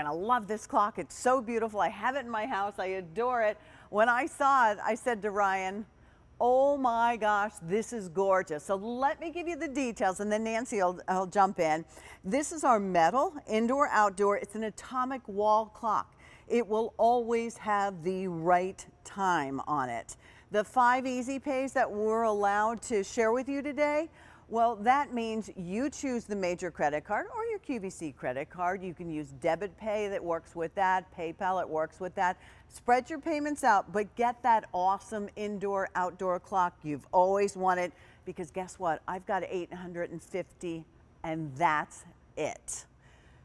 gonna love this clock. It's so beautiful. I have it in my house. I adore it. When I saw it, I said to Ryan, oh my gosh, this is gorgeous. So let me give you the details and then Nancy will jump in. This is our metal, indoor, outdoor. It's an atomic wall clock. It will always have the right time on it. The 5 easy pays that we're allowed to share with you today, well, that means you choose the major credit card or your QVC credit card. You can use debit pay that works with that, PayPal, it works with that. Spread your payments out, but get that awesome indoor, outdoor clock you've always wanted, because guess what? I've got 850 and that's it.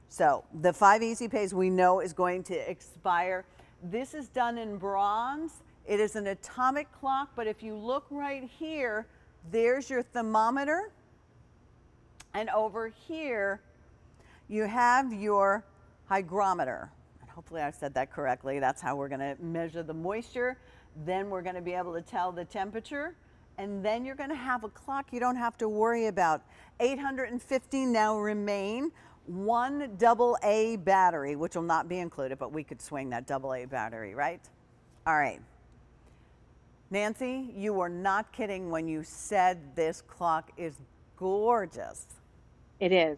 So the 5 easy pays we know is going to expire. This is done in bronze. It is an atomic clock, but if you look right here, there's your thermometer, and over here you have your hygrometer. And hopefully I said that correctly. That's how we're going to measure the moisture. Then we're going to be able to tell the temperature, and then you're going to have a clock you don't have to worry about. 850 now remain. 1 AA battery, which will not be included, but we could swing that AA battery, right? All right. Nancy, you were not kidding when you said this clock is gorgeous. It is.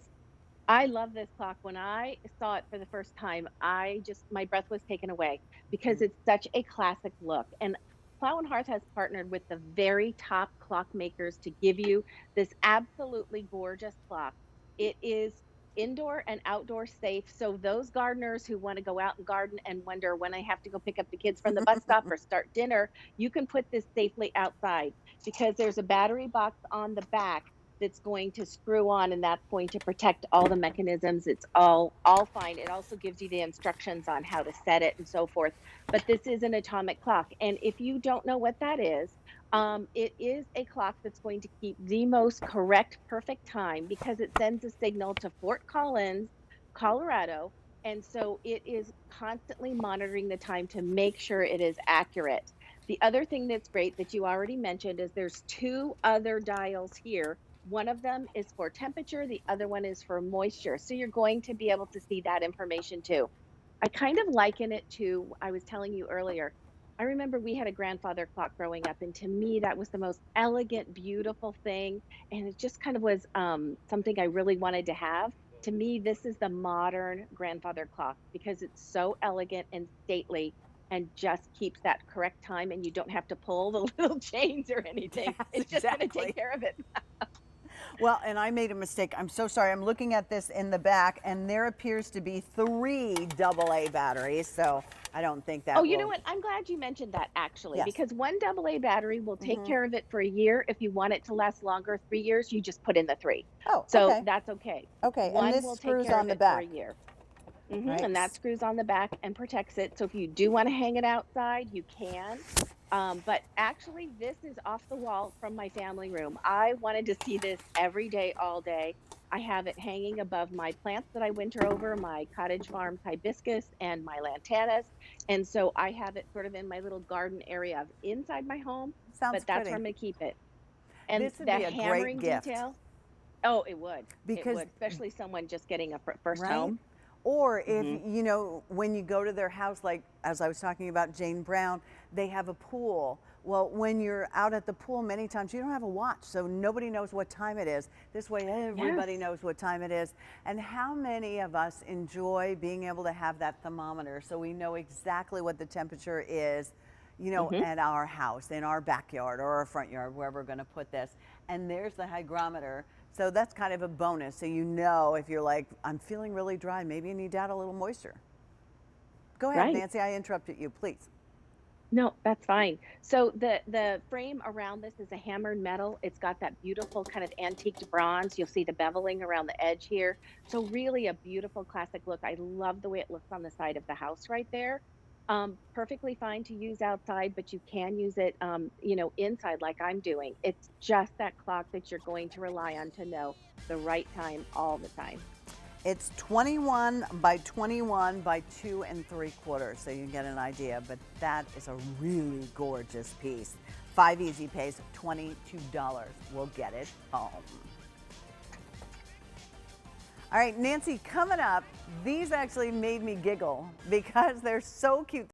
I love this clock. When I saw it for the first time, my breath was taken away because it's such a classic look. And Plow Hearth has partnered with the very top clock makers to give you this absolutely gorgeous clock. It is indoor and outdoor safe. So those gardeners who want to go out and garden and wonder when I have to go pick up the kids from the bus stop or start dinner, you can put this safely outside because there's a battery box on the back that's going to screw on, and that's going to protect all the mechanisms. It's all fine. It also gives you the instructions on how to set it and so forth. But this is an atomic clock, and if you don't know what that is, it is a clock that's going to keep the most correct, perfect time because it sends a signal to Fort Collins, Colorado, and so it is constantly monitoring the time to make sure it is accurate. The other thing that's great that you already mentioned is there's 2 other dials here. One of them is for temperature, the other one is for moisture. So you're going to be able to see that information too. I kind of liken it to, I was telling you earlier, I remember we had a grandfather clock growing up, and to me, that was the most elegant, beautiful thing. And it just kind of was something I really wanted to have. To me, this is the modern grandfather clock because it's so elegant and stately and just keeps that correct time, and you don't have to pull the little chains or anything. Yes, It's just going to exactly. take care of it. Well, and I made a mistake. I'm so sorry. I'm looking at this in the back, and there appears to be 3 AA batteries. So I don't think that Oh, you know will. what? I'm glad you mentioned that actually, Yes. because one AA battery will take Hmm. care of it for a year. If you want it to last longer, 3 years, you just put in the 3. Oh, So okay. that's okay. Okay. And One this will take screws care on of the it for a back, year. right? And that screws on the back and protects it. So if you do want to hang it outside, you can. But actually, this is off the wall from my family room. I wanted to see this every day, all day. I have it hanging above my plants that I winter over, my cottage farms hibiscus and my lantanas. And so I have it sort of in my little garden area inside my home, Sounds but that's where pretty. I'm going to keep it. And This would that be a great hammering gift detail, oh, it would. It because, would, especially someone just getting a first right? home. Or if, Hmm. you know, when you go to their house, like as I was talking about Jane Brown, they have a pool. Well, when you're out at the pool, many times you don't have a watch, so nobody knows what time it is. This way, everybody Yes. knows what time it is. And how many of us enjoy being able to have that thermometer so we know exactly what the temperature is, you know, Hmm. at our house, in our backyard or our front yard, wherever we're going to put this. And there's the hygrometer. So that's kind of a bonus. So you know if you're like, I'm feeling really dry, maybe you need to add a little moisture. Go ahead, Right. Nancy, I interrupted you, please. No, that's fine. So the frame around this is a hammered metal. It's got that beautiful kind of antiqued bronze. You'll see the beveling around the edge here. So really a beautiful classic look. I love the way it looks on the side of the house right there. Perfectly fine to use outside, but you can use it, inside like I'm doing. It's just that clock that you're going to rely on to know the right time all the time. It's 21 by 21 by 2 3/4, so you can get an idea, but that is a really gorgeous piece. 5 easy pays, $22. We'll get it home. All right, Nancy, coming up, these actually made me giggle because they're so cute.